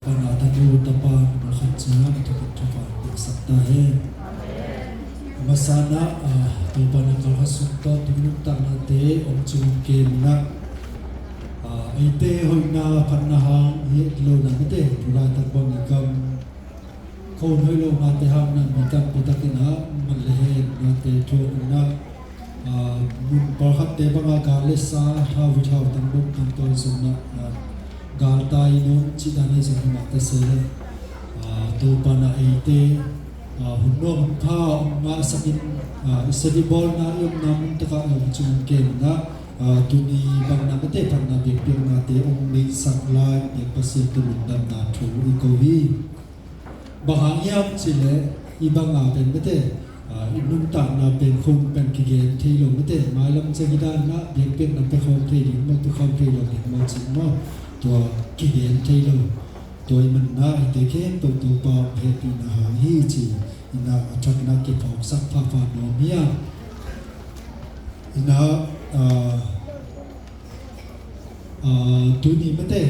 Panatanu tapan berkhidmat untuk coba bersabda masana tupana kalhasutta tunutta nate omchungke na ite hoina panahang hitlo na mate pula tabang ikam kaun hoilo mate hang na mitam pitakina malhe nate chona mun parhat te banga kalesa hawithaw tangbok tantol sumna galtai non chidane sumna tasele tupana ite hunno kha ma sakin sedibol na yum nam taka omchungke na tuni bang na mate pan na bipil na te ong saklay e pasil tulundam na thu ikohi bahayam sile ibang apen mate inun tak na pen khum pen kigen thilo mate malam segidan na bipil na pe khom thili mo tu khom thilo ni mo chin mo to kigen thilo toy man na ite ken to to pa phe na hi chi ina athak na ke phok sak pha pha no mia ina tuni mate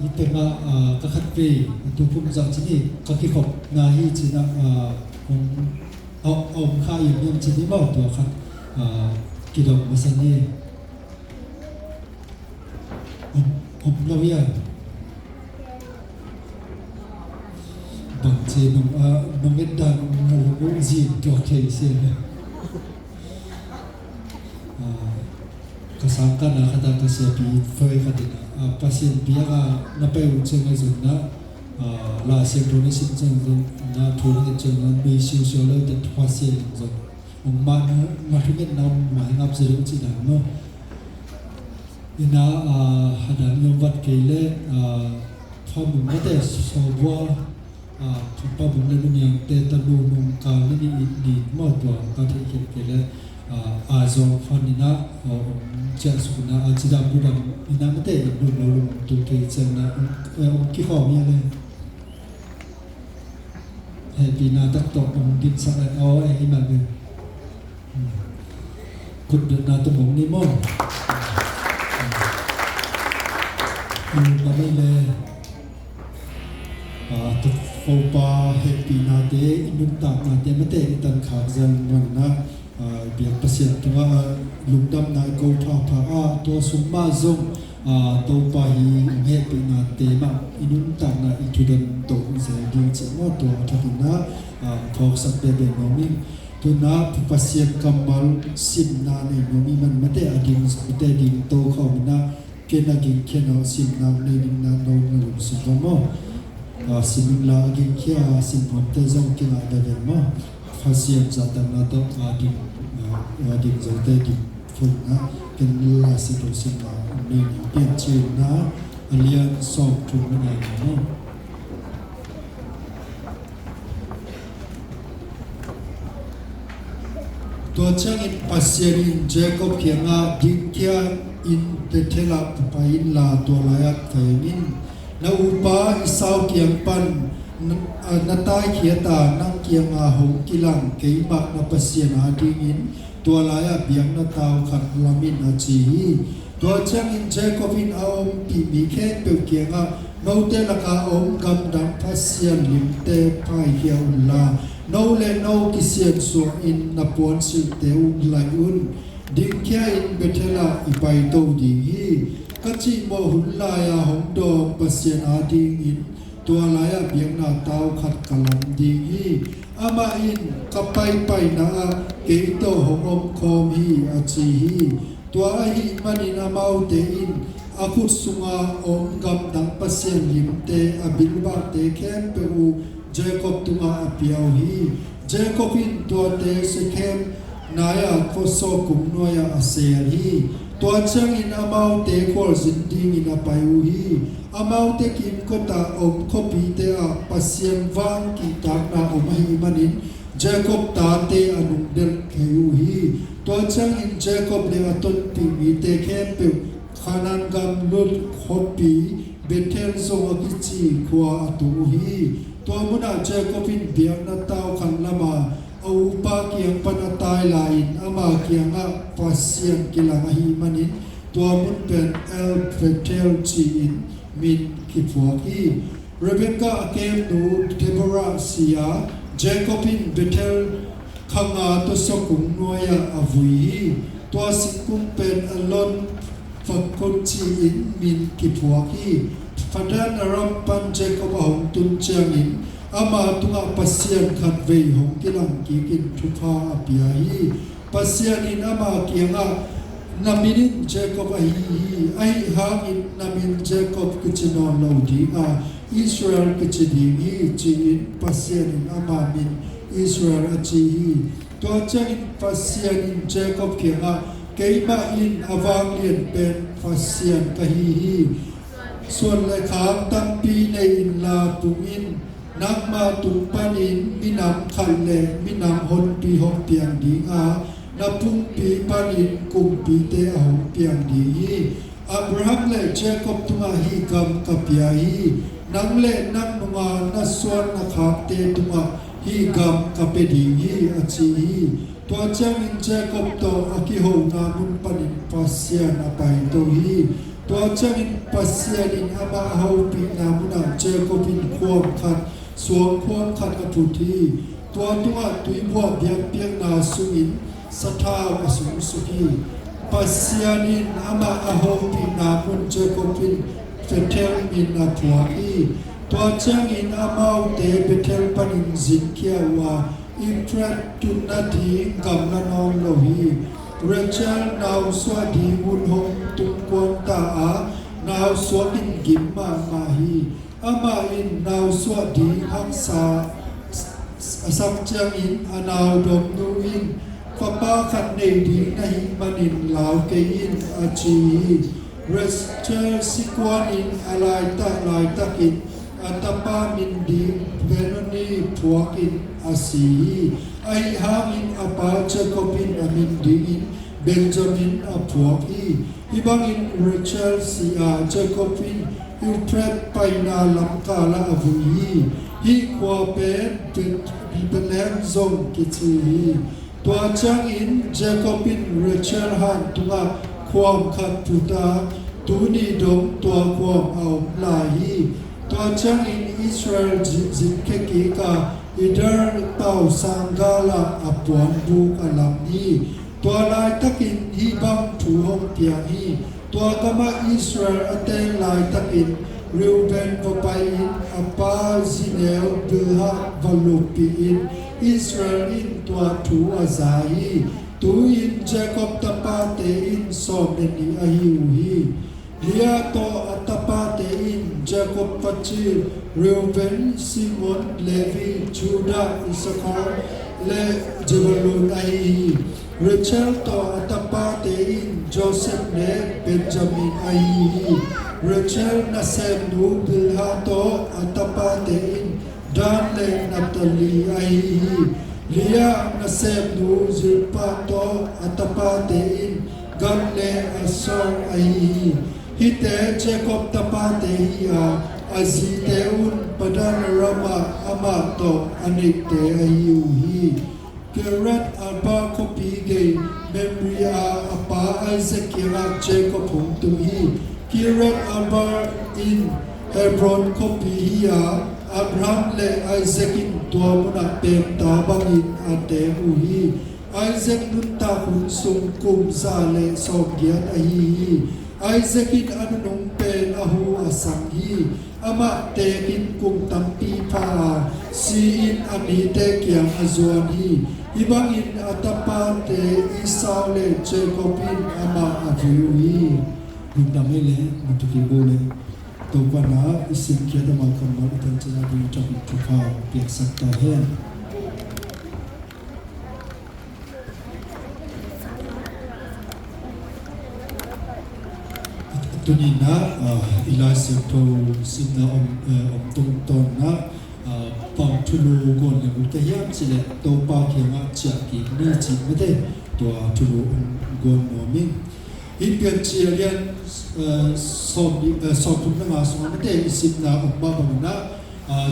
itema kakhatpe tupum jang chini kakikhop na hi china om kha yum chini mo to khat kidom masani om lawia bang che nong edan mu ji to thei se kasangka na kata kasiapi foi katina pasien biaga na pe ucheng azuna la sekroni sincheng na thuri cheng mi siu siu le de twasien zo umma na thugen nam mai ngap zero chi dan no ina hadan yomwat keile phom mate sobwa thupa bumle nunyang te tanu nung ka ni ni mo to ka thik kele azong fanina cha sukuna ajida budam ina mate lu lu tu ke chana ki kho mi le he pina tak to din sa o e ma be kut na to mong ni mo ni le to fopa happy na de inun ta na de mate tan khak zan wan na biak pasien tunga lungdam na ko tha pha to summa zong to pa hi nge pe na te ma inun ta na itudan to se di che mo to thakina phok sak be be no mi to na pasien kamal sim na ne no mi man mate adin te din to kho na ke na gin ke no sim na ne din na no no su mo sim la gin kya sim te zong ke na de mo pasien zatan na to adin adin zote di funna ken la situation na ni pian chi na alian som tu na no to chang in pasien Jacob kianga dikya in the thela pain la to la fain na upa isau kiang pan na tai khiata nang kianga ho kilang keima na pasien adingin to laya biang na tau khat lamin achi to chang in Jacob in aom pi mi khen pe kianga no te la ka om gam dang pasien limte pai hiau la no le no kisien so in na pon sil te lai un ding kya in betela ipai to ding hi kachi mo hulla ya hong do pasien ading in to laya biang na tau khat kalam ding hi ama in kapai pai na ke to hong om khom hi achi hi to hi mani na mau te in akut sunga om gam dang pasien limte abilba te kem pe u Jacob tunga apiau hi Jacob in to te se kem naya koso kum noya aser hi to chang in amau te khol zinding in apayu hi amau te kim kota om kopi te a pasien wang ki tak na om hi manin Jacob ta te anung del keu hi to chang in Jacob le aton pi mi te kem pe khanan gam lut khopi betel zo akichi kwa atu hi to muna Jacob in biang na tau khan lama au pa kiang panatai lain ama kiang a pasien kilang hi manin to mun pen el pretel chi in มินคิดฟัวกีเรเบคก้าเกมดูเทโบราเซียเจคอบินเบเทลขังอาตัวสกุลนัวยาอวุยตัวสิกุมเป็นอลอนฝักคนจีอินมินคิดฟัวกีฟัดานารำปันเจคอบหงตุนเจียงินอามาตุงปัสเซียนขัดเวหงกิลังกีกินทุพาอภิยาฮีปัสเซียนินอามาเกียงอานามินเจคอบไอฮาอินนามินเจคอบกิจนอนลาวดีอาอิสราเอลกิจดีฮีจีอินปัสเซียนินอามามินอิสราเอลจีฮีตัวเจ้าอินปัสเซียนินเจคอบเกียงอาเกย์มาอินอาวางเลียนเป็นปัสเซียนกะฮีส่วนเลขาตั้งปีในอินลาตุอินนักมาตุปานินมินำขันเลมินำหนปีหงเปียงดีอานับพุ่งปีปานินกุมปีเตอหงเปียงดีอับราฮัมและเจคอบตุงาฮีกัมกับยาฮีนังเลนักนุงานัสวนนักขับเตตุงาฮีกัมกับเปดีฮีอาจีฮีตัวเจ้าอินเจคอบโตอากิโฮนามุนปานินปัสเซียนอไปโตฮีตัวเจ้าอินปัสเซียนินอามาเฮาปีนามุนาเจคอบอินควงขัดสวงควงขัดอภุธีตัวตุยพวกเบียงนาสุอินสทาวอสุสุกีปัสเซียนินอามาอโฮปีนามุนเจคอบอินเฟเทลมินอาพวกีตัวเจ้าอินอามาเตเบเทลปันินซินเคียวาอินเทรตุนาทีกัมลานองโลฮีเรเชลนาวสวดีวุนหงตุงกวนตาอานาวสวกินกิมมาฮีอามาอินนาวสวดีฮักษาสักจังอินอนาวดมนูอินฟะปาขันเนดีนะฮิมันินลาวเกอินอาจีเรสเชลสิกวานินอลายตะกินอัตปามินดีเวนนีพวกินอาซีไอฮามินอปาเจคอบินอามินดีอินเบนจามินอพวกีฮิบังอินเรเชลซีอาเจคอบินยูเทรดไปนาลัมกาลาอวุยฮีควาเป็นบิเบเลมซงกิจีตัวจังอินเจคอบินเรเชลฮันตัวความขัดพุตาตูนีดงตัวความเอาลาฮีตัวจังอินอิสราเอลจินเคกิกาอิดาร์เตาสังกาลาอปวนบุกอลัมนีตัวลายตะกินฮีบังถูหงเปียฮีตัวกมาอิสราเอลเตงลายตะกินริวเบนวไปอินอปาซิเนลบิลฮะวลุปีอินอิสราเอลอินตัวถูอาซาฮีตูอินเจคอบตะปาเตอินโซเมนีอาฮิวฮีเลียโตอัตปาเตอินเจคอบปัจจิริวเบนซิมอนเลวีจูดาอิสคาร์และเจบลูนอาฮีเรเชลโตอัตปาเตอินโจเซฟเนเบนจามินอาฮีเรเชลนาเซมนูบิลฮาโตอัตปาเตอินดานเลนัตลีอาฮีเลียนาเซมนูซิลปาโตอัตปาเตอินกันเลอัสซอร์อาฮีฮิเตเจคอบตปาเตฮีอาอาซีเตอุนปดานรามาอามาโตอนิกเตอายูฮีเกเรตอาปาคปีเกเมมรีอาอาปาไอเซกิราเจคอบผงตุฮีเกเรตอาบาอินเฮบรอนคปีฮีอาอับราฮัมและไอเซกินตัวมุนักเป็นตาบังอินอาเตอูฮีไอเซกนุนตาขุนสุงกุมซาเลสอบเกียรอาฮีไอเซกินอนุนงเป็นอาหูอาสังฮีอามาเตกินกุมตัมปีพาซีอินอามีเตเกียงอาจวนฮีฮิบังอินอัตปาเตอิสาเลเจคอบินอามาอาวิวฮีบุญดำไม่เลยมุตุกิโบเลยตัวปัญหาอิสิเกียรติมาคำว่าเป็นจะได้ดูจากทุกข่าวเปลี่ยนสักตาเห็นตัวนี้นะอิลาเซโตสินะตรงตอนนะปังทุลูก่อนอย่างก็ยังสิเลตัวปากยังอาจจะกินนี่จิไม่ได้ตัวทุลูก่อนโนมิอีเปียนเชียเรียนสอบทุกนักงานสมัยเด็กสิบนาอุบาบังนะ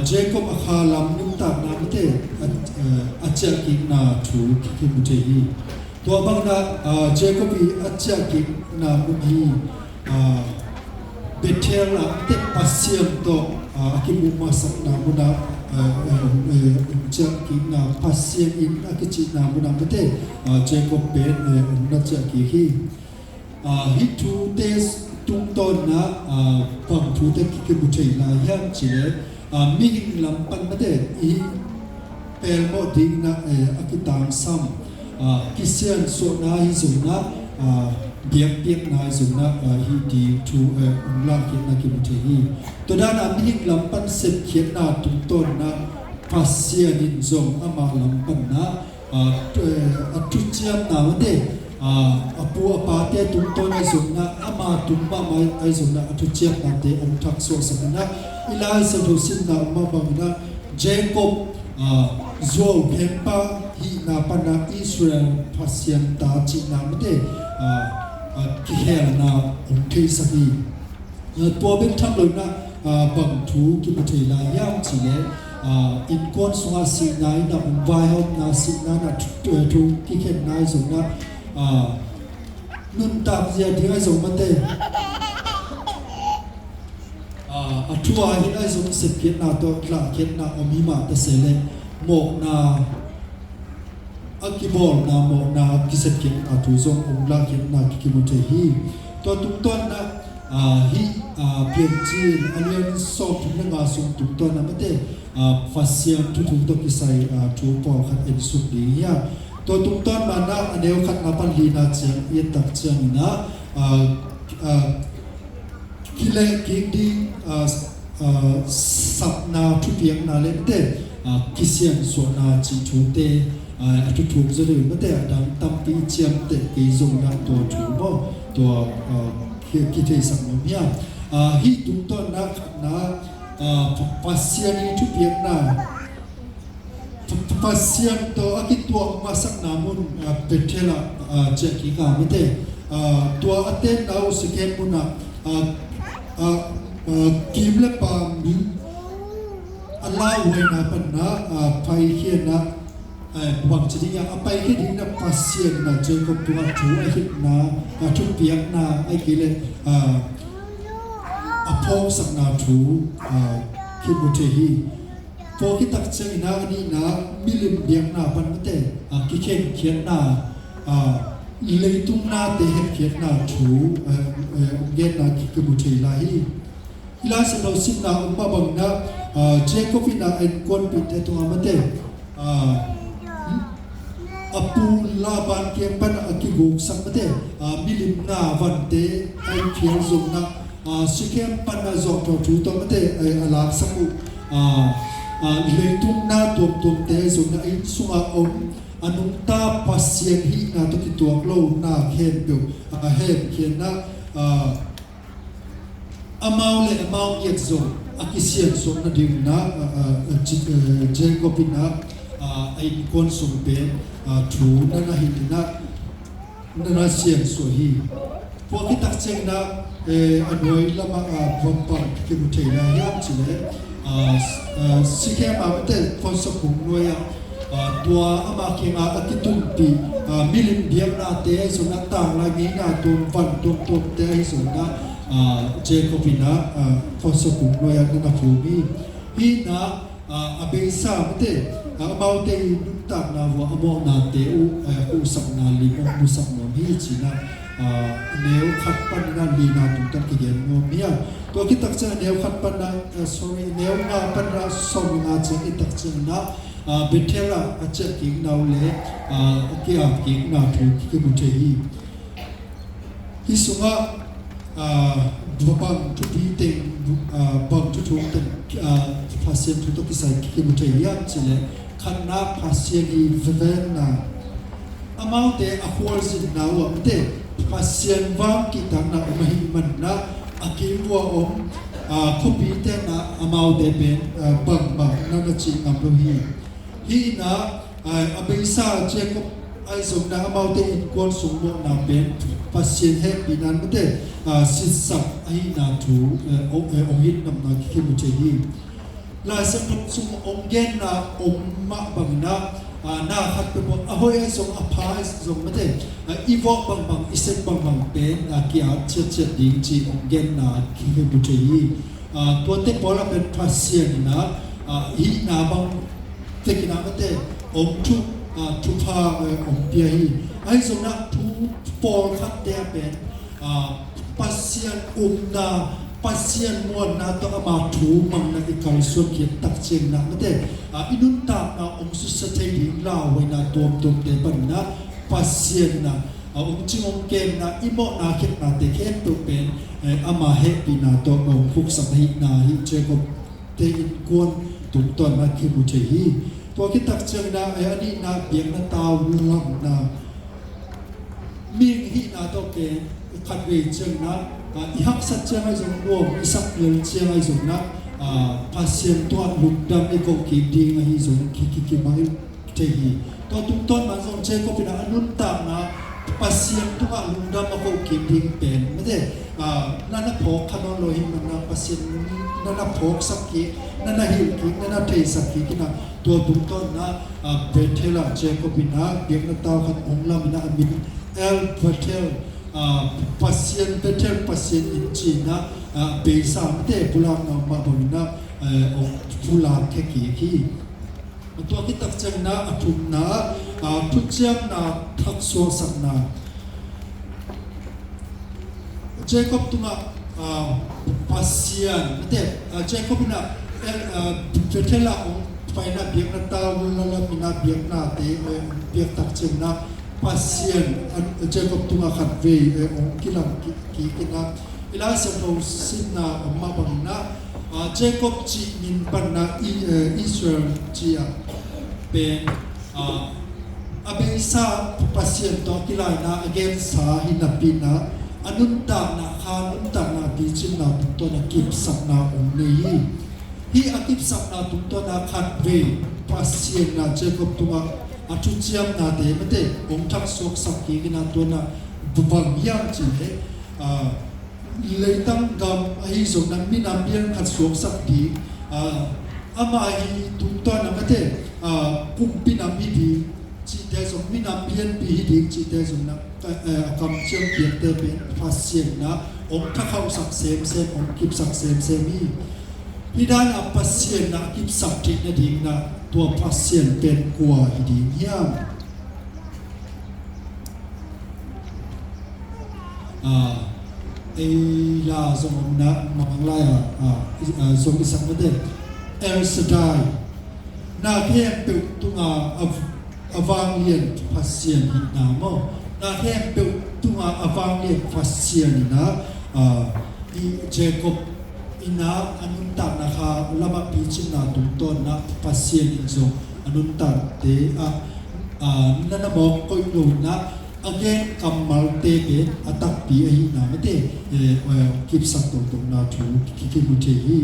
เจคอบอาคาลัมนุตักนามิเตอาจจะกินนาถูกคิมุเจฮีตัวบางนะเจคอบีอาจจะกินนามุฮี Betel te pasien to akibu masak na muna jaki na pasien in akichi na muna mate Jacob ben na jaki hi tu tes tung ton na pang tu te kikibu chei na yang chile ming lam pan mate I pel mo ding na akitang sam kisian so na hi so na biak na zuna hi di tu la ki na ki muthi to da na mi lam pan set khian na tum ton na pasien in zong ama lam pan na atu chiam na de apu apa te tum ton ai zong na ama tum ba mai ai zong na atu chiam na de om thak so sa na ilai sa do sin na ma bang na Jacob zo phempa hi na pana Israel pasien ta chi na de ki hel na thei sahi to ben tham lo na bang thu ki bu thei la yam chi le in kon swa si nai na vai hot na si na na thu ki khen nai zo na nun tam zia thi ai zo ma te athua hi ai zo se kiet na to la kiet na omi ma te se le mo na akibol na mo na kiset kin atu zong ongla kin na kikimote hi to tum ton na hi pmg alian so tum na nga sum tum ton na mate fasiam tu tu to kisai tu po khat en su di ya to tum ton ma na aneu khat na pan li na chang ye tak chang na kile king di sap na tu piang na le te kisian so na chi tu te atu thuk zari mate dang tampi chiam te ke zong na to thu bo to ki te sang no mia hi tum to na pasien ni thu piak na pasien to akitwa masak namun petela che ki ka mate to aten au sikem puna kimle pa mi Allah wa na panna pai hian na bang chini ya apai ki ding na pasien na Jacob tu thu ai hit na thu piak na ai kile apong sak na thu ki muthi hi po ki tak chang na ni na milim biak na ban mate ki khen khian na leitung na te het khian na thu gen na ki muthi la hi ila sa no sin na umma bang na Jacob ina en kon pi te tu amate apu laban kempan akibuk sakmate milim na vante ai khian zong na sikem pan na zok to thu to mate ai alak samu leitung na tom te zong na in sunga om anung ta pasien hi na to ki tuak lo na khen do hem khen na amau yek zong akisian zong na ding na Jacob ina ai kon sum pe thu na hidina na sian so hi po ki tak cheng na anoi lama vampa ki muthei na yam chile sikhe ma te fon so kum noya tua ama ki ma akitum pi milim biam na te so na tang la ngi na tum van tum te so na Jacobina fon so kum noya na fu bi hi na abesa mate about the tak na wa amo na te u sak na li mo sak no hi china neu khat pan na li na tum tak ki gen no mia to ki tak cha neu khat pan na sorry neu na pan ra som na che ki tak cha na betela a che ki na le ki a ki na thu ki mu the hi sunga bang tu bi te bang tu tu te pasien tu to ki sai ki mu the ya chile khanna pasien I veven na amount de akwal sin na wa te pasien wang ki tang na mahin man na akilwa om copy te na amount de ben bang na chi ngam lo hi na abisa Jacob ai som na amount de in kon sum mo na ben pasien he binan te sisap ai na thu om hit nam na ki mu che hi la sa sum om gen na om ma bang na na khat pe bo ahoi song apha song mate ivo bang iset bang pen ki a chet ding chi gen na ki he bu thei to te pola pen pasien na hi na bang te ki na mate om thu pha om pia hi ai song na thu por khat te pen pasien na pasien mon na to ama thu mang na ikal so ki tak chen na mate inun ta na om su sa thei ding la we na tom te ban na pasien na om chingom kem na imo na khet na te khet to pen ama he pi na to om phuk sa hi na hi che ko te in kon tum ton ma ki bu che hi to ki tak chen na ani na biang na taw lang na ming hi na to ke khat we chen na ihak sat chen ai jong bo isak lel chen ai jong na pasien to lukdam e ko ki ding hi jong ki mang te hi to tum ton ma jong che ko pina anun ta na pasien to lukdam ko ki ding pen mate na phok khanon lo hi man na pasien na phok sak ki na hil ki na thei sak ki na to tum ton na bethela che ko pina biak na taw khat onglam na amin el patel pasien betel pasien in China beisa te pulang na ma bonina pula ke ki to ki tak chang na athum na pucham na thak so sak na Jacob tunga pasien te Jacob na betela paina biak na taw la mina biak na te biak tak chang na pasien Jacob tunga khat ve ong kilang ki kina ila sa no sinna ma bangna Jacob chi min panna Israel chi pen abesa pasien to kilai na again sa hinapina anunta na khanunta na bichin na to na kip sak na ong nei hi akip sak na to na khat ve pasien na Jacob tunga atu chiam na de mate ong thak sok sak ki na to na bubang yang chi leitang gam ai zo na minam bian khat sok sak di ama hi tum to na mate kum pinam bi di chi de zo minam bian bi di chi de zo na kam chiam bian te pe pasien na ong thak khau sak sem ong kip sak sem hi hidan pasien na kip sak ti na ding naตัวpasienเป็นกว่าดีเนี่ยลาสมนะมังลายสมสังเดเอลสดายนาเทียมตุตุงอวางเลียนpasienหินามอนาเทียมตุตุงอวางเลียนpasienนะเจคอบina anunta na kha lama pichin na tumton na pasien inzo anunta te nana mo koi lo na again kamal te ke atak pi ai na mate kip sak to na thu ki mu te hi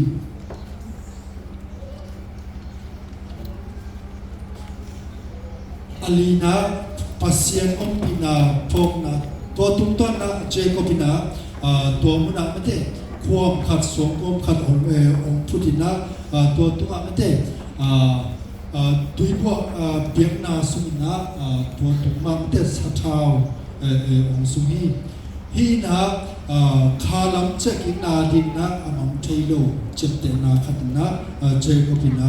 alina pasien opina phok na to tumton na Jacob ina to mu na mateความขัดสวงความขัดองพุทธินะตัวตัวไม่ได้ตุยพวกเบียงนาสุมินะตัวตุมาไม่ได้สัทธาวองสุมีฮีนะคาลัมเจกินาดินะอมังเทโลเจตเตนาขัดนะเจโกปินะ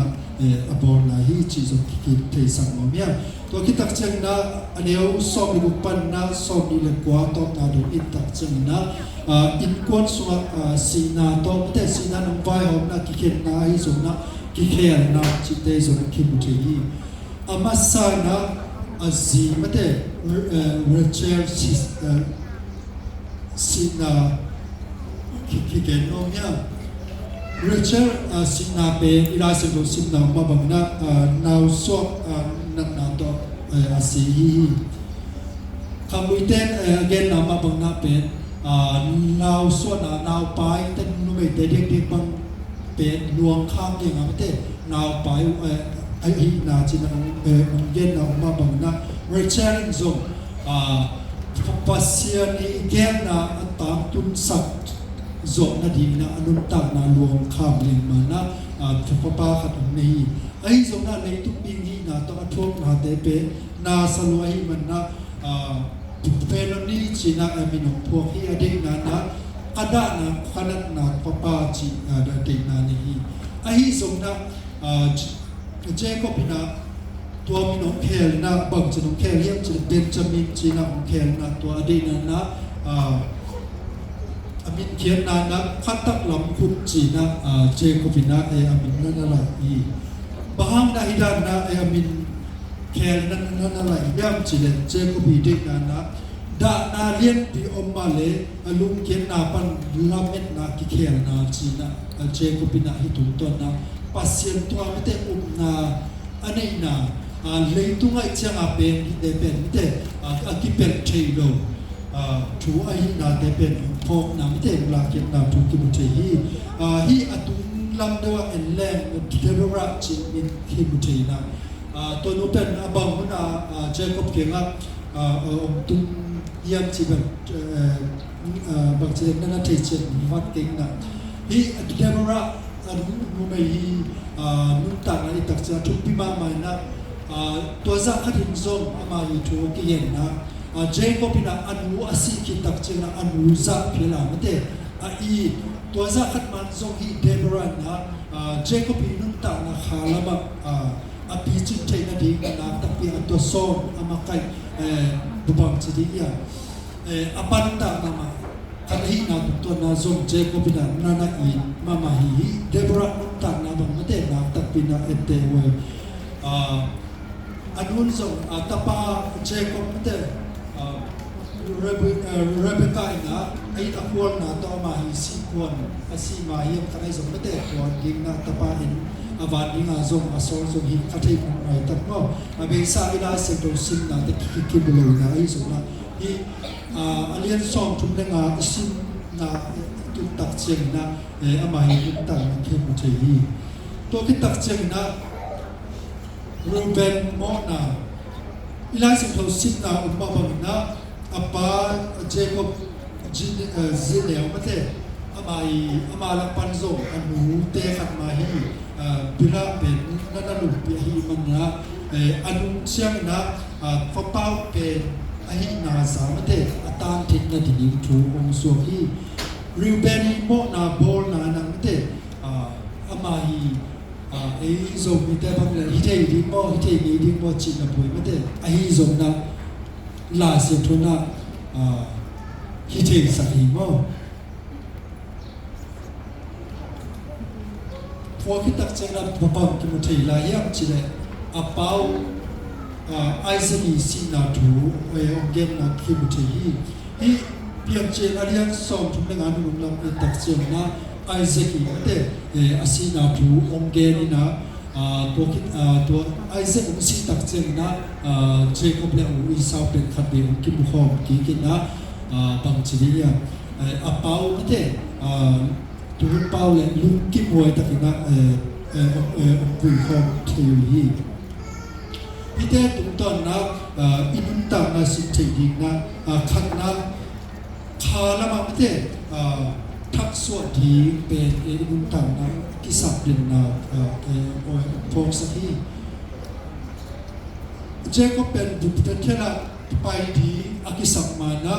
อบอนาฮีจิจกิเทสังโมเมียตัวคิดตักเจงนะอันเดียวสอบรูปันนะสอบดีเลกว่าต้องนาดูอิตักเจงนะอินกวนสวะสีนาโตไม่ได้สีนาหนุ่มไฟหอมนะกิเคนนาฮิสุนะกิเคนนะจิตเตสุนะคิมุทีอามาสานะสีไม่ได้เรเชลสีนากิเคนโนเมียเรเชลสีนาเป็นอิราสิโกสีนามาบังนะนาวสวะนักนาโตอาสีคำวิเตนเกนนามาบังนะเป็นนาวส่วนนาวไปแต่นุ่มเด็กๆบางเป็นลวงข้ามยังไงไม่ได้นาวไปไอ้หินาจินังเย็นนาวมาบังนะเรเชลซงปัสยานีแกนนะตามตุนสัก zok na din na anun tak na luang kham ling ma na พปาขัดนี้ไอ้สงนาในทุกปีนี้นะต้องทวงนาเตเปนาสลวยมันนะเฟนนี้จีน่ามีนพวกที่อดีตนั้นนะอดานะขนาดนาพปาจีอดีตนั้นนี่ไอ้สงนาเจก็พินาตัวมีน้องแคลนะบางจะน้องแคลเลี้ยงจะเบนจามินจีน่าน้องแคลนะตัวอดีตนั้นนะอามินเขียนนานะขัดตักลำคุจีนะเจก็พินาอามินนั่นอะไรอีบางนาฮิดานนะอามินแคลนั่นอะไรย่ำจีเลเจก็พิเด็กนะดานาเลียนปีอมมาเลลุงเขียนนาปันลาเม็ดนากิเคลนาจีนะเจก็พินาฮิตุนตัวนะปัสเซียนตัวไม่ได้นาอันนี้นะเลยตัวไอ้เจ้าเป็นที่ได้เป็นไม่ได้กิเป็นเทโลถูไอ้นาได้เป็นพวกนาไม่ได้เวลาเก็บนาถูกกิบุเทฮีฮีอตุนลำเดียวเอ็นแรงเทเบราจิมินกิบุเทนะตัวนู้นเป็นบางคนเจคอบเก่งตุนยังจีแบบบางเจนั่นน่ะเทเจนวัดเก่งนะฮีเทเบรานุไม่ฮีนุนต่างอะไรตักจะทุกปีมาใหม่นะตัวจากขัดหินซงมาอยู่ทั่วกี่เย็นนะเจก็เป็นอันรู้อาศัยคิดตักเจนะอันรู้จักเพื่อละไม่ได้อีตัวจากขัดมันซงฮีเดบรันนะเจก็เป็นนุ่นต่างนะขาละมาพิจิตรนาดีกันนะตักเป็นตัวซงมาไกบุบังจะดีอ่ะปันต่างนะมากันฮีนะตัวนาซงเจก็เป็นนานาอีมาฮีเดบรันนุ่นต่างนะบางไม่ได้นะตักเป็นเอเตเวอันนู้นส่งตาปาเจคอบเตเรเบคานะไอ้ตะควนนะต่อมาฮิซีควนอาซีมาเฮียมกันไอ้ส่งเตควนยิงนะตาปาอินอาวานยิงอาส่งอาส่งฮิคัทฮิมไอ้ตักโนเบซ่าอิลาเซโตซินนะตะคิบุโลนะไอ้ส่งนะฮีอันเลียนส่งทุกเรื่องซินนะตุตักเจงนะอามาฮิตุตักนะคิบุเทฮีตัวคิตักเจงนะรูเบนมอนาอิลาสิโตซินาอุปบังนะอปาเจคอบจิเลวมาเตอามาลักปันโซอนูเตขัดมาฮีบิราเป็นนันลุปีฮีมันนะอนุเชียงนะฟเป้าเป็นอหินาสามเตอตานทินนาดินิทูองสวฮีรูเบนมอนาบอลนานังเตอามาฮีไอ้ส่งมีแต่บางเรื่องที่เที่ยวดีมั่วที่เที่ยวดีมั่วจีนนะพูดไม่ได้ไอ้ส่งนะลาเสียทุนนะที่เที่ยวสักทีมั่วพวกที่ตักเจริญพบกันมุทัยลายยังจีเลยอาเปาไอซ์นี่สินาทูองเกมนะคิมุทัยที่เพียงเจริญยังส่งทุกเรื่องงานมุ่งลำตักเจริญนะไอซ์ที่เตอาศินาทูองเกนี่นะตัวไอซ์องศิตักเจริญนะเจคอบเลวอิสาวเป็นขัดเดียวกิมุขอมกินนะบางทีเนี่ยอาเปาเตตัวเปาเลยลุงกิมวยตะกินะกุยขอมเทียวฮีพี่เต้ตุ่มตอนนะอินุนตานะสิทธิดินะขัดนะขาละมาพี่เต้ทักษะที่เป็นนุ่นต่างนะที่สับเดินนะพงศธีเจก็เป็นบุตรเทนะไปที่อากิสับมานะ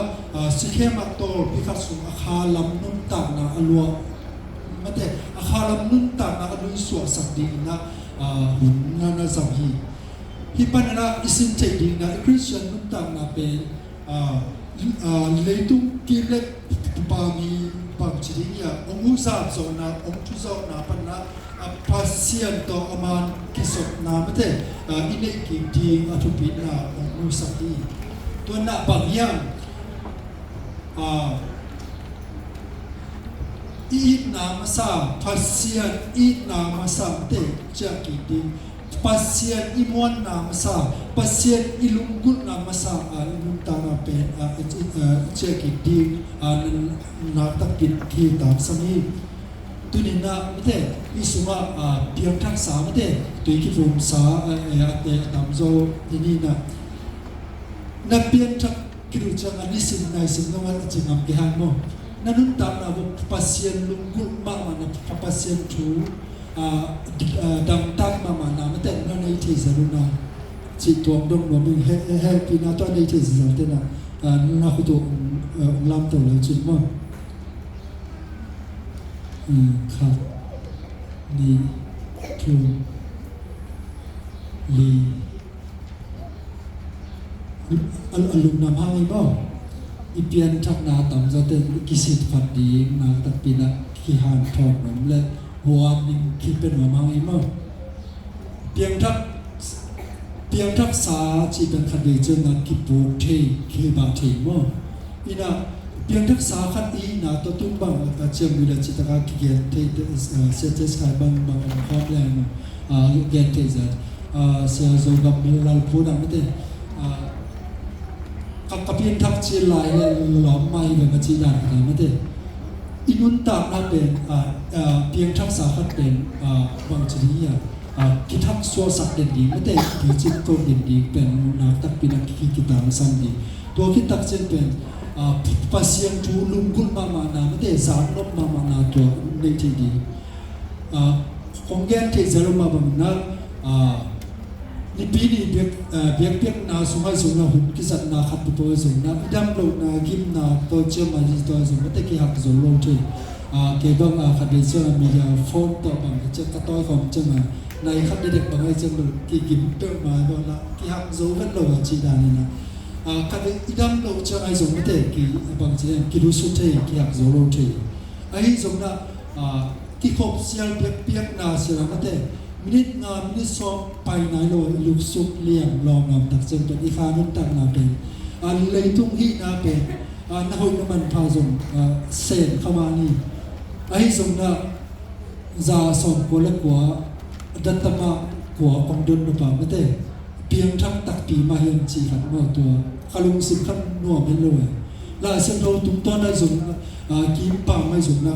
สิเคมาโตพิคัสุอาคาลำนุ่นต่างนะอลัวไม่แต่อาคาลำนุ่นต่างนะอลุยสวสักดีนะหุ่นนาจำฮีฮิปันนะอิสินเจดีนะคริสเตียนนุ่นต่างนะเป็นเลยตุ้งกิเลปามีบางชนิดเนี่ยองค์สามโซนาองค์ทุกโซนาปันนะพัสเซียนต่ออามันกิสกนาไม่ได้อินเนกิดีอัตุปินาองค์สักดีตัวน่ะบางอย่างอีนามาซาพัสเซียนอีนามาซาเตจะกิดีpasien imuan na masa pasien ilunggul na masa ilung tana pen cheki di na takit ki tam sami tunin na mate isuma piang thak sa mate tui ki fum sa ate tamzo ini na piang thak kiru chang ani sin na sin no wan chingam ki han mo nanun tam na pasien lunggul ma na pasien thu ดังตักมานาไม่แต่นั่นในที่สรุปนะจิตตัวดงว่ามึงให้ปีนาตอนในที่สรุปนะน่าคุตัวลำตัวเลยจริงมั้งครับนี่ทูลีอารมณ์นำให้บ่อีเปียนทักนาต่ำจะเต็มกิสิทธิ์ฝัดดีนาตักปีนักขี้หานทองนมและหัวนิ่งคิดเป็นหัวมังอีมั้งเพียงทักษาจีเป็นขัดดีเจนักกิปูเทคีบาเทมั้งอีน่ะเพียงทักษาขัดดีนาตัวตุ้มบังเชื่อมวิลจิตกาเกียรติเซตสกายบังครอบแรงเกียรติจะเสียโซกับลาลพูดไม่ได้กับเพียงทักจีลายเลยหลอมไม่แบบจีดันกันไม่ได้อินุนตานักเป็นเพียงทักษะขัดเป็นบางชนิดคิดทักสัวสักเด่นดีไม่ได้ถือจิตโกเด่นดีเป็นนักตักปีนักคิดตามสันดีตัวคิดตักเช่นเป็นปัสยังจูลุงกุลมานาไม่ได้สารลบมานาตัวในที่ดีของแกนที่จะลงมาบังนักนี่ปีนี้เบียกนาสุงให้สุงนาหุ่นกิสัตนาขัดตัวสุงนาดำโลนากิมนาตัวเชื่อมาที่ตัวสุงไม่ได้กี่หักสุงลงที่เกี่ยวกับขัดเดือดมีโฟมตัวบางจะกระต้อยของจังในขัดเด็กบางให้จังเลยกี่กิมเติมมาโดนละกี่หักสุงกันโลจีดานี่นะขัดดำโลจะให้สุงไม่ได้กี่บางทีกี่รู้สุดที่กี่หักสุงลงที่ไอ้สุงนะกี่ขบเสียเบียกนาเสียไม่ได้มินิงานมินิสอบไปไหนโลลุกสุกเลี้ยงลองงามตักเจนเป็นอีกานุนตักนาเป็นเลยทุ่งฮีนาเป็นนักหุ่นมันพาส่งเศษเข้ามานี่ไอ้ส่งน่ะจะส่งกัวเล็กกัวดัตมากัวองดุนหรือเปล่าไม่ได้เพียงทั้งตักปีมาเห็นจีขันว่าตัวขลุงสิบขันนัวไม่รวยลาเส้นโทตุ้มต้นได้ส่งกิมป่าไม่ส่งนะ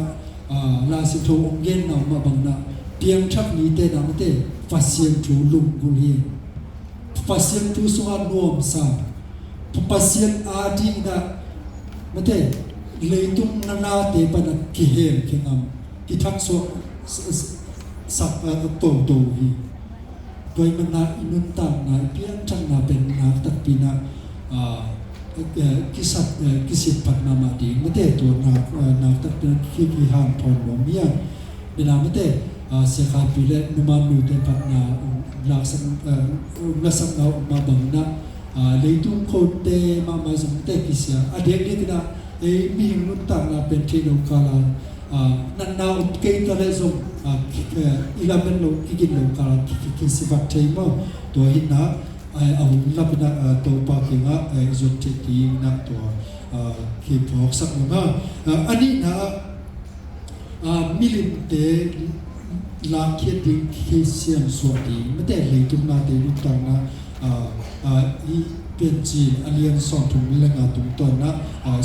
ลาเส้นโทองเย็นเอามาบังนะเพียงชักนี้เตนะไม่ได้ฟัสเซียนจูลุงกุลีฟัสเซียนจูสุวรรณนวมสาฟัสเซียนอาดีนะไม่ได้เลยตุ้มนาเตปนักกิเฮมเขงามกิทักโซสับโตโตวีโดยมันนาอินุนตังนาเพียงชักนาเป็นนาตักปีนะกิสิทธิ์ปัตนามาดีไม่ได้ตัวนาตักปีนะขี้หางพรวมเมียเวลาไม่ได้เสียขาดปีเล็กนุมานูเตปัตนาลักษณะลักษณะมาบังนะเลยตุ้งโคเตมาสมเตกิเสียเด็กนี่นะมีมุตตานาเป็นที่โลกาลานันนาอุปเกตอะไรส่งอีลาเป็นโลกินโลกาลากิสิบัตเทมตัวหินะเอาลับนะตัวปากิงะจุดที่นักตัวคีบออกสักมาอันนี้นะมิลิมเตลาเคียดิงเคเซียนสวดีไม่ได้เลยตุนาเดลุตังนะอีเป็นจีนอันเลียนสองถุงมิลงาตุงตอนนะ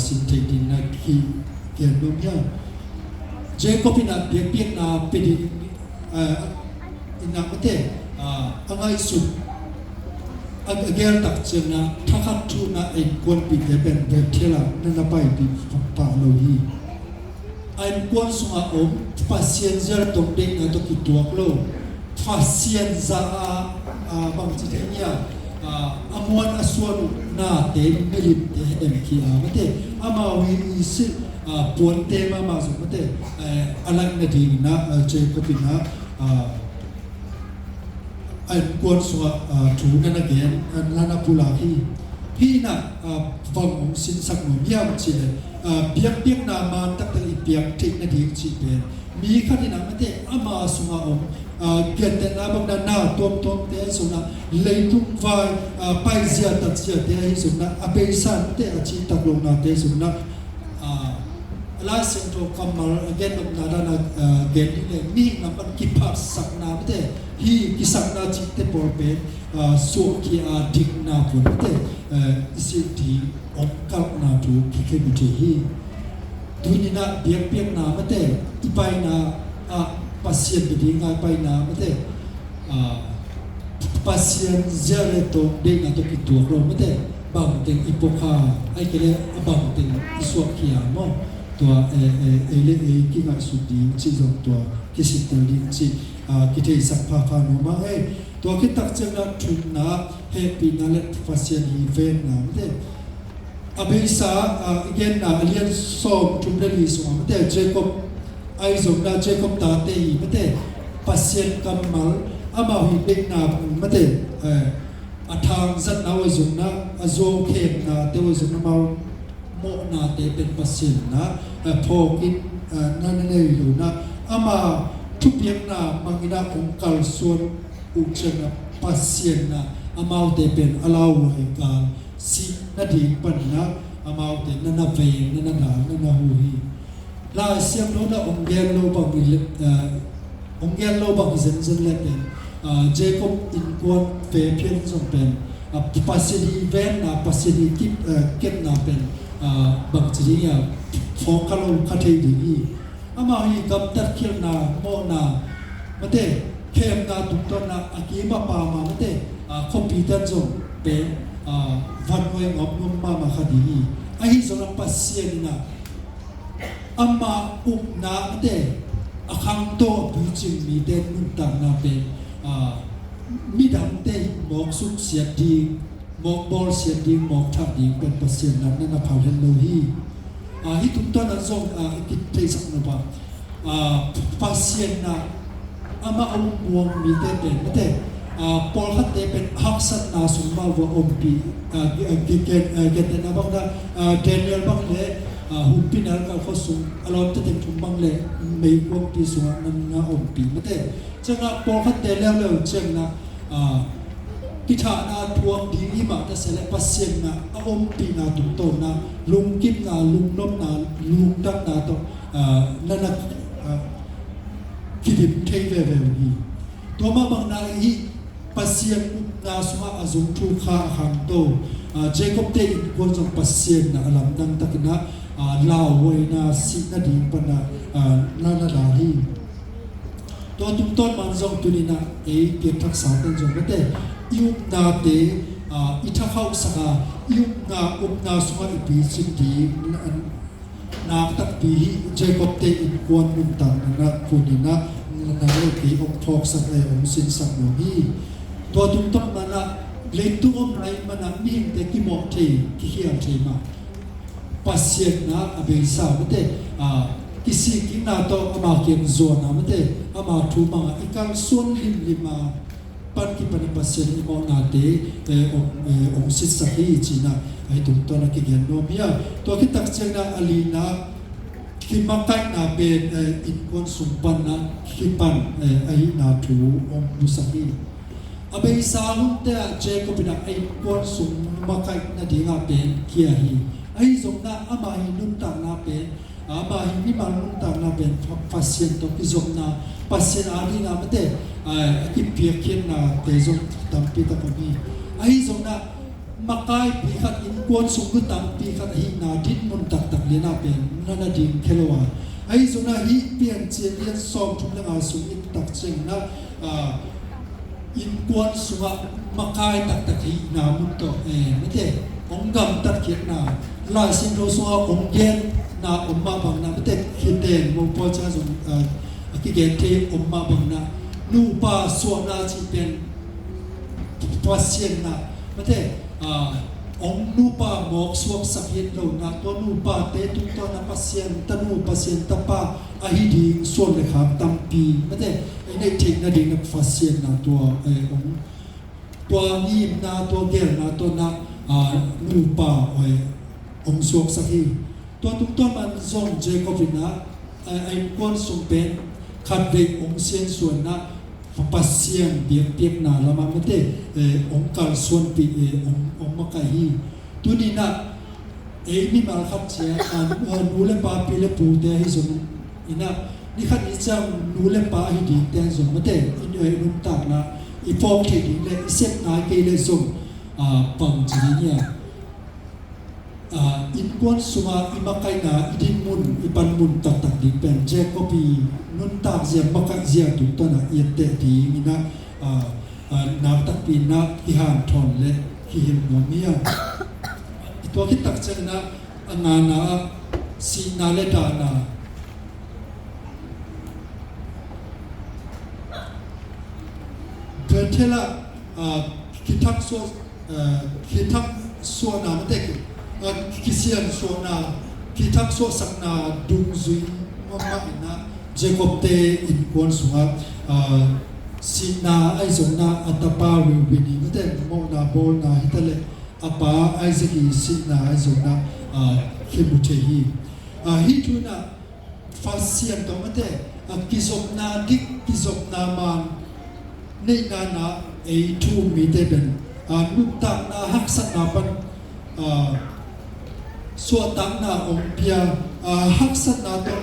สินเทดินนะคีเกียนลมยังเจก็พินาเปียกนาเป็นอินาไม่ได้อะไรสุดเกียร์ตักเจนะถ้าขัดทุนะเองควรปิดเป็นเบเทล่านั่นไปปิดป่าโลยีไอ้กวนสุงอาอมpaciência tong ding na to kituak lo paciência bang chi nya amuan aswan na te milit te em ki mate ama wi si pon te ma so mate alang na ding na che ko pina ai kwan suwa thu na na gen lana pula hi na vang ong sin sak mo miam chi piak na ma tak tak piak thik na ding chi penมีขันที่นั่งไม่ได้อามาสุงาอมเกิดแต่นาบางนาหน้าตัวเตะสุนัขเลยทุ่งไฟไปเสียตัดเสียเตะสุนัขอเปย์สันเตะอาชีตักลงนาเตะสุนัขลาเสียงโทรคำมาเกิดบางนาด้านเกิดนี่เลยมีน้ำมันกิพัดสักนาไม่ได้ฮีกิสักนาจิตเตปอร์เบสุขีอาดิกนาผลไม่ได้สิทธิองกัลนาถูกที่เคยมีที่ฮีดูนี่นะเบียกนาไม่ได้อีไปนาpasien bedi ngaiไปนาไม่ได้pasien jare to de na to kiตัวเราไม่ได้บางเต็งอีโปคาไอ้เกเลบางเต็งอีสวกขี้มอ ตัวเลกิงาสุดีจิจงตัวกิสิตลิจิกิเทสักพาคานุมาตัวคิดตักเจงทุนนาเฮปีนาเลฟาเซียนอีเวนนาเดอเบซาอีเกนนาเลียนซอมทุมเดลิสมาเดเจคอบไอซงนาเจคอบตาเตอีมเดปาเซียนกัมมัลอามาฮิเบกนามเดอาทางจันนาวซงนาอาโซเคมนาเตวซงนามาโมนาเตเป็นปาเซียนนะพอกินนั่นนี่อยู่นะอามาทุกอย่างนะมังอินาองคัลส่วนอุจจาระปาเซียนนะอามาเตเป็นอลาวให้การสินาดีปันนะอามาเตนันนาเวนันนานันนาหูฮีลาเสียงโนนะองเกลโลบังองเกลโลบังเซนเซนเลเป็นเจคอบอินกวนเฟเพียนส่งเป็นปาเซียนเวนนะปาเซียนกิปเก็บนะเป็นบังจีอ่ะโฟกัสลงคาเทดีอามาฮีกับตัดเขียนนาโมนามาเตเข้มนาตุกตนาอากีมาปามามาเตคอมพิวเตอร์ส่งเป็นวันไว้งบนุ่มมาคดีไอ้ส่วนปัสเซียนนะอามาอุปนามาเตอาคังโตบิจิมีเดนนุนตังนาเป็นมีดำเตหมอกสุกเสียดีหมอกบอลเสียดีหมอกทับดีเป็นปัสเซียนนั้นนั่นพาวเฮนโลฮีฮิตุกตนั้นส่งกิจเทสักนบปัสเซียนนะอามาอุมวงมีเตเป็นมาเตปอลคัตเตเป็นฮักษัตนาสุมาว่าอมปีเกตนาบังดาเดนิเอลบังเลฮุปินัลกับเขาสุงอารมณ์จะเต็มทุ่มบังเลไม่อมปีสุงนั้นนะอมปีมาเตจังนะปอลคัตเตแล้วจังนะพิธานาทวงดีอิมาแต่เสร็จปัสเซียนนะอมปีนาตุโตนะลุงกิมนาลุงนมนาลุงดักนาโตนั่นนะคิดิมเทเวเวฮีตัวมาบังนาฮีปัสเซียนนาสมาอาซุงทูคาขังโตเจคอบเตอินกวนจงปัสเซียนนะอลัมดังตักนะลาวเวนาสินาดีปนะนานาดาฮีตัวตุต้นมันจงตุนินะเกทักษาเป็นจงไม่ได้ยุบนาเตอิทักเข้าสกายุบนาอุปนาสมาอิปิสิดีนาตักปีเจคอบเตอินกวนมุนตังนะคุนินะนาเลกีองทอกสักเลยองสินสักโนฮีตัวตุต้นมันนะเล่นตัวอมไรมันนะมีแต่กิโมเทกิเฮียเทมาปัสเซียนนะอเบซ่าไม่ได้กิสิกินาโตอามาเกียงโซนะไม่ได้อามาทูมังอีกางส่วนลิมาปันกิปันปัสเซียนอิโมนาเตองสิสักฮีจีนะไอตุต้นนะกิเกียนโนมีอะตัวคิดตักเจนะอลีนะคิมาไกนาเป็นอินควนสุปันนะคิปันไอนาทูองมุสักฮีอเบซ่าหุ่นเตะเจคบินะไอควนสุมาไกนาดีงาเป็นเคียฮีไอสมนะอามาฮินุนตังนาเป็นอามาฮินิมานุนตังนาเป็นปัสเซียนตัวกิจงนาปัสเซียนอาลีนาไม่ได้กิเปียเขียนนาเตจงตัมปีตะปมีไอสมนะมาไกปีขัดอินกวนสุกุตัมปีขัดฮินาดินมุนตักตักเลนาเป็นนานาดินเคลวาไอสมนะฮิเปียนเจียนเลียนซอมทุมเลงอาสุอินตักเจงนะอินกวนสุวะมาไกตักตักฮินามุนโตไม่ได้องกำตัดเขียนนาลายสินโรสวะองเย็นนาอมมาบังนาไม่ได้เขียนเด่นมงพอจะส่งกิเกนเทอมมาบังนานูปาสวนาจีเป็นปัสเซียนนาไม่ได้องนูปาหมอกสวกสักเย็นโลนาตัวนูปาเตตุตัวนาปัสเซียนตนูปัสเซียนตปาอาฮิดีส่วนเลยครับตัมปีไม่ได้ในทิ้งนาดีนักปัสเซียนนาตัวองตัวนีมนาตัวเกลนาตัวนานูปาองสวกสักฮีตัวทุกตัวมันส่งเจคอบินะไอ้ก้อนส่งเป็นขัดเวกองเซียนส่วนนะปัสเซียนเบียกเปียกนาละมันไม่ได้องกัลส่วนปีองมะกะฮีตัวนี้นะนี่มาขับเชียนูเลปาปีเลปูเตให้ส่งนี่นะนี่ขัดนี่จะนูเลปาให้ดีแต่ส่งไม่ได้นุ่มตากนะอีฟองที่ดีเลยเซ็ตนายเกเลยส่งปังจีเนี่ยอินกวนสุมาอิมาไกนาอิดินมุนอิปันมุนตักตักดิเป็นเจคอปีนุนตากเจียมักเจียตุตนะเอียเตดีมินะนาตักปีนะฮิฮันทอนเลฮิฮิมโนเมียตัวคิดตักเจนะงานา สีนาเลดานาเกิดเทละคิทักส่วนนามันเด็กคิเซียนส่วนนาคิทักส่วนสักนาดุงซุยมาอินะเจคอบเตอินกวนสุงะสีนาไอซงนาอัตปาวิวินีมันเด็กโมนาโบนาฮิตเลอปาไอซกิสีนาไอซงนาคิมุเทฮีฮิตุนาฟาเซียนตัวมันเด็กกิจบนาดิกกิจบนามันในนาไอทูมีเตเป็นนุตตานาฮักษนาปันสวตังนาองเปียฮักษนาตัว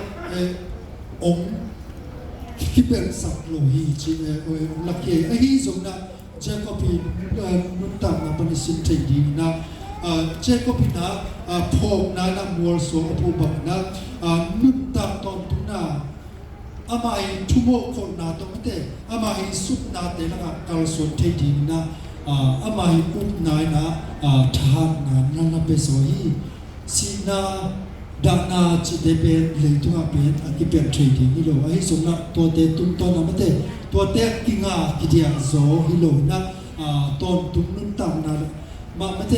องคิเปนสักโลหีจีลักเกไอฮีจงนะเจก็ปีนุตตานาปันสินเทดีนะเจก็ปีนะพงนานามัวสวอภูบังนะนุตตาตอนตุนาอามาอิทุโมคนนาตรงเตอามาอิสุนาเตละกาลสวนเทดีนะอามาอิอุปนายนะทหารนานาเปโซฮีสีนาดานาจิเดเปเลตุงาเป็นอกิเปนเทดีฮิโลไอสมนะตัวเตตุนตอนนาเตตัวเตกิงากิเดียโซฮิโลนะตอนตุนนุนตามนามาเต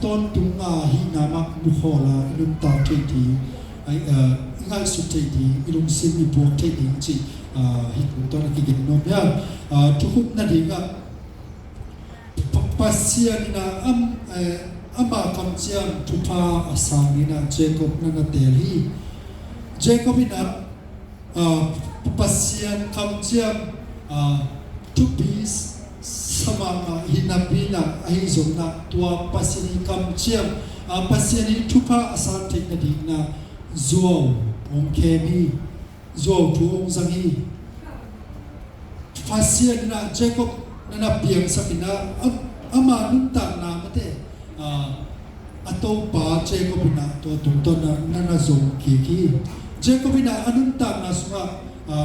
ตอนตุงาฮินามักมุขอลานุนตาเทดีไอง่ายสุดเทดีอิลุงซิมีบวกเทดีจีฮิตุตอนกิกินนมยาทุกคนนั่นเองปัสเซียนินาอัมบาคำเจียมทุพาอาสานินาเจคอบนันเตลีเจคอบินาปัสเซียนคำเจียมทุปีสมาหินาบินาไอโซนาตัวปัสเซียนิคำเจียมปัสเซียนิทุพาอาสาเทนดีนาZuo Om Kemi Zuo Tu Om Zangi Fasian na Jacob na piang sakina ama nunta na mate ato pa Jacob na to tung na zong kiki Jacob na anunta na sunga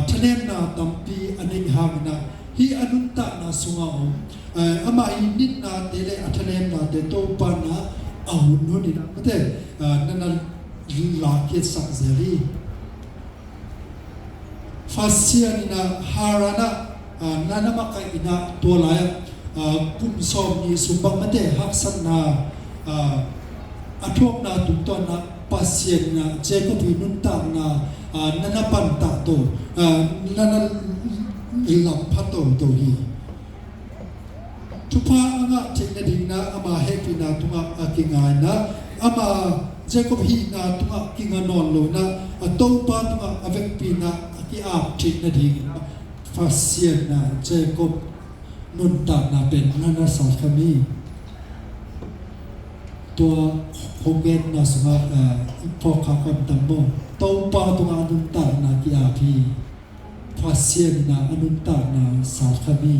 thanem na tampi aning hang na hi anunta na sunga om ama init na tele athanem na te to pa na ahun no ni na mate na lakit sak zeri fasianina harana nanamakai ina tolaya kumsom ni sumbang mate haksan na athok na tukton na pasien na Jacob inunta na nanapan ta to nana ilam phato to hi tupa anga technading na ama happy na tunga akingai na ama Jacob hi na tunga kinga non lo na topa tunga avek pina aki ap thik na ding fasien na Jacob nun ta na pen na sa khami to hogen na sunga po kha kon tambo topa tunga nun ta na ki api fasien na anun ta na sa khami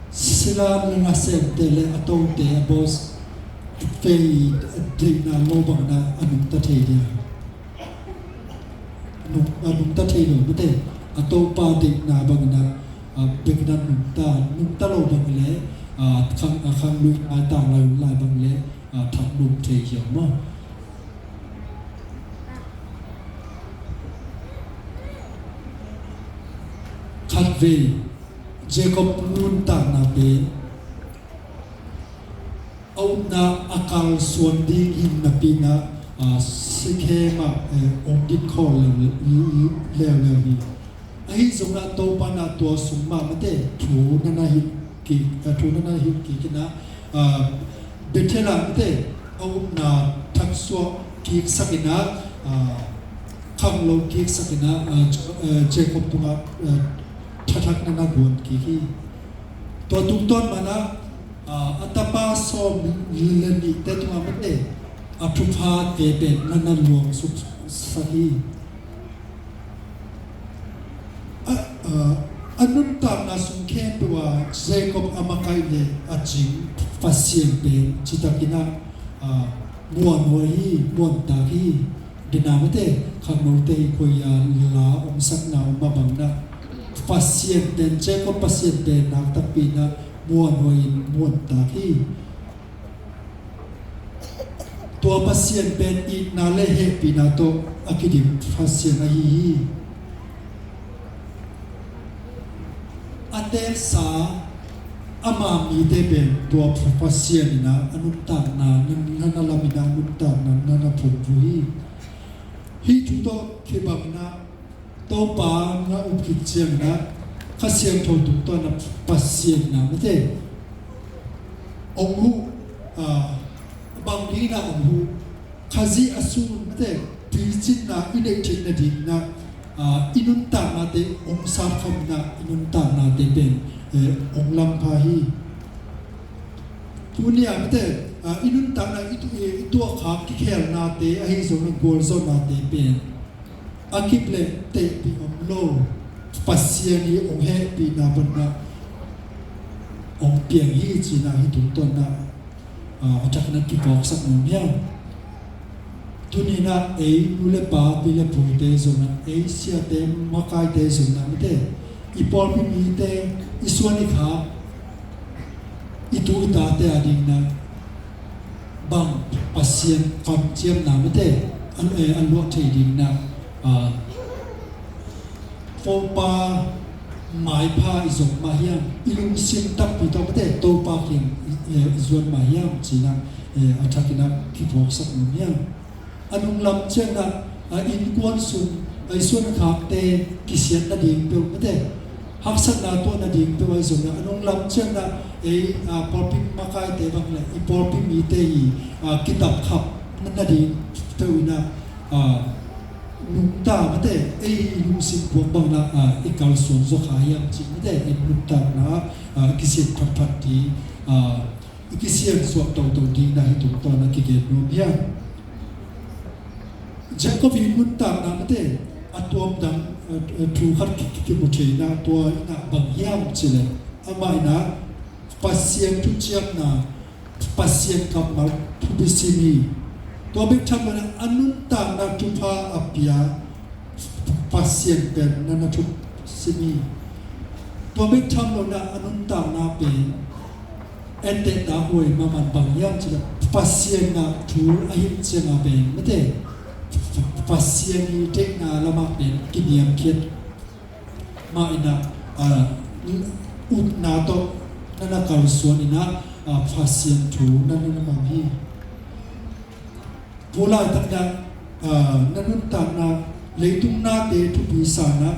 sila na sem tele atong te boss Fei Dina Lobang na anong tatay niya. Anong tatay no, mate, ato pa din na bang na bignan nung lobang le, kang luy ata la bang le, tak nung tay hiyaw mo. Katve, Jacob nun na ben, au na akal suan ding hin na pina sikhema ondit khol le ni ai zong na to pa na to summa mate thu na hi ki kina betela mate au na thak so ki sakina kham lo ki sakina Jacob tunga thak na gon ki to tung ton mana atapa som leni tetwa mate athupa te be nana luang su sahi anunta na sungkhen tuwa Jacob amakai le ajing fasien be chitakina muan hoi muan ta hi dinamate khamote koya la omsak na mabangna fasien den Jacob pasien be na tapina muan hoi muan ta hi ตัวปัสเซียนเป็นอีนาเลเฮปีนาโตอากิดิมปัสเซียนฮีอันเดสาอามามีเตเป็นตัวปัสเซียนนะอนุตตานานันลามินาอนุตตานานันผลบุฮีฮีทุโตเคบับนะโตปานะอุกิจเจียงนะข้าเสียงโทตุตัวนะปัสเซียนนะไม่ใช่องหูบางทีนะองหูข้าซีอสูรไม่ใช่ปีจิตนะอินเดจิตนะดินะอินุนตานาเตองสารคำนะอินุนตานาเตเป็นองลำพาฮีทุนเนี่ยไม่ใช่อินุนตานาตัวขาที่แค่นาเตอหิสงกอลโซนาเตเป็นอากิเปเลเตปีองโลปัสเซียนีองเฮปีนาบนะองเปียงฮีจีนาฮิตุนตนะจากนั้นที่บอกสักหนึ่งเนี่ยทุนี้นะนุเลปาปีเลพูเตโซนะเสียเตมากายเตโซนะไม่ได้อีปอลพิมีเตอีส่วนนี้ขาอีตัวตาเตอดีนะบางปัสเซียนคำเจียมนะไม่ได้อันลวกเทดินนะโฟปาหมายพาอิจงมาเฮียมอิลุงซิมตักปีต้องไม่ได้โตปาเกียงอิจวนมาเฮียมจีนะอาจารย์นะที่บอกสักหนึ่งเนี่ยอันนุ่งลำเช่นนะอินกวนสุนส่วนขาเตกิเสียนนาดิงเปล่าไม่ได้หักสักนาตัวนาดิงเปล่าส่วนนะอันนุ่งลำเช่นนะปอลพิมมาคายเตบังเลยปอลพิมมีเตกิตับขับนาดิงเท่านั้นนุ่งตาไม่ได้นุ่งสิบพวกบางนะกาลส่วนสุขายามจริงไม่ได้นุ่งตานะกิเสียนพัดดีกิเสียนสวดตัวดีนะให้ถูกต้องนะกิเกณฑ์รวมเพียงเจ้าก็วิมุตตานาไม่ได้ตัวดังถูกขัดกิบุตรนะตัวนะบางยามจิเลยอามานะปัสเซียนทุเจียมนะปัสเซียนกับมาทุบิสินีตัวเบกทำมันอนุตตานาทุพาอภิยาปัสเซียนเป็นนันทุสินีตัวเบกทำมันอนุตตานาเป็นเอเตตาหวยมามันบางยามจิเลยปัสเซียนนะถูอาหิเจียงเป็นไม่ได้ปัสเซียนีเทคนาละมาเป็นกินยามเคียดมาอินะอุดนาโตนั่นการส่วนอินะปัสเซียนถูนั่นมาพี่โบราณตั้งแต่นั่นต่างนะเลยตุ้งนาเตทุบิสานะ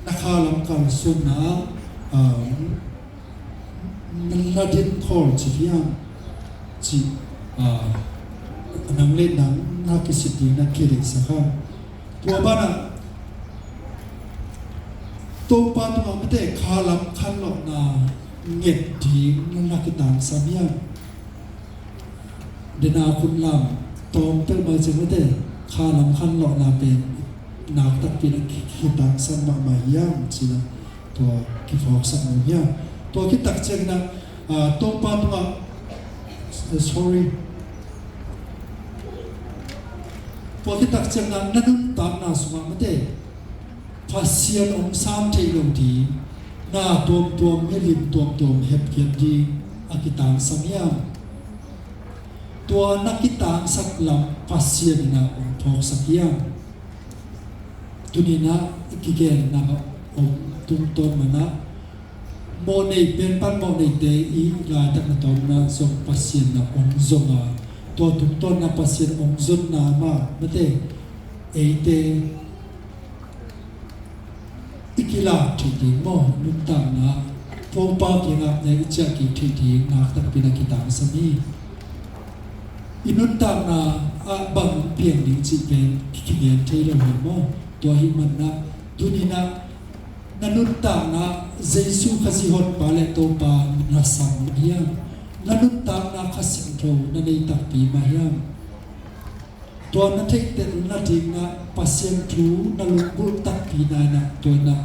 นักข่าวลำการส่วนนะนั่นเด่นคอร์จิพิอันจินังเล่นนังนักกิจดีนักเขียนสักครั้งตัวบ้านตัวป้าตัวไม่ได้ข้าลับขันหลอกนาเงียบดีนักกิจต่างสามีเดนาคุณลำตอมเป็นมาจากไม่ได้ข้าลับขันหลอกนาเป็นนักตักปีนักกิจต่างสามีมาย่างจีนะตัวกิฟอกสักหน่อยตัวกิจตักเจนะตัวป้าตัว sorryพอที่ตักเจงนั้นนั่นตามนาสุมาไม่ได้ภาษาองค์สามเทลงดีหน้าตัวไม่ริมตัวเห็บเกียรดีอากิตางสัมยามตัวนักกิตางสักลำภาษานะองค์ทองสักยามตัวนี้นะกิเกนนะองค์ตุ้งต้นมันนะโมเนเป็นปันโมเนเตอีลายตักตอมนะทรงภาษานะองค์ทรงตัวทุกต้นนับภาษาองค์จุนนามาไม่ได้เตอิกิลาที่ดีมอนุตานะพงปากิงาในอิจฉากิที่ดีนักตักปีนักกิตางสมีอินุตานะบังเพียงดิ้งจิเป็นกิเลสเทเลหัวมอตัวหิมันนะดุนีนะนันุตานะเจสุขสิฮอนบาเลโตปานาสังเดียนันุตานะขสิงโตนันเอตักปีมาเฮียมตัวนั้นเทเตนัดจิงนะปัสเซียนทูนัลุบุตักปีนานะตัวนะ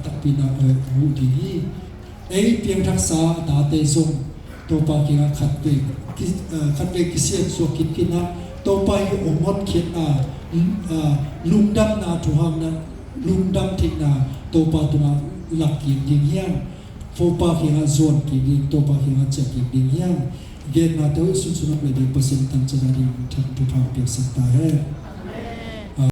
ตักปีนาหูดีเพียงทักษะตาเตซงตัวปากิงขัดเวกิเซียนสวกินกินะตัวไปอมดเขียนลุงดำนาทุหังนะลุงดำทิกนาตัวปาตัวหลักกินยิงเฮียนโฟปากิงส่วนกินตัวปากิงจักกินยิงเฮียน เกณฑ์นาเตอสุดสุนับเลยเด็กเปอร์เซ็นต์ตันจะได้ทันทุพาเปียกสัตตาเฮ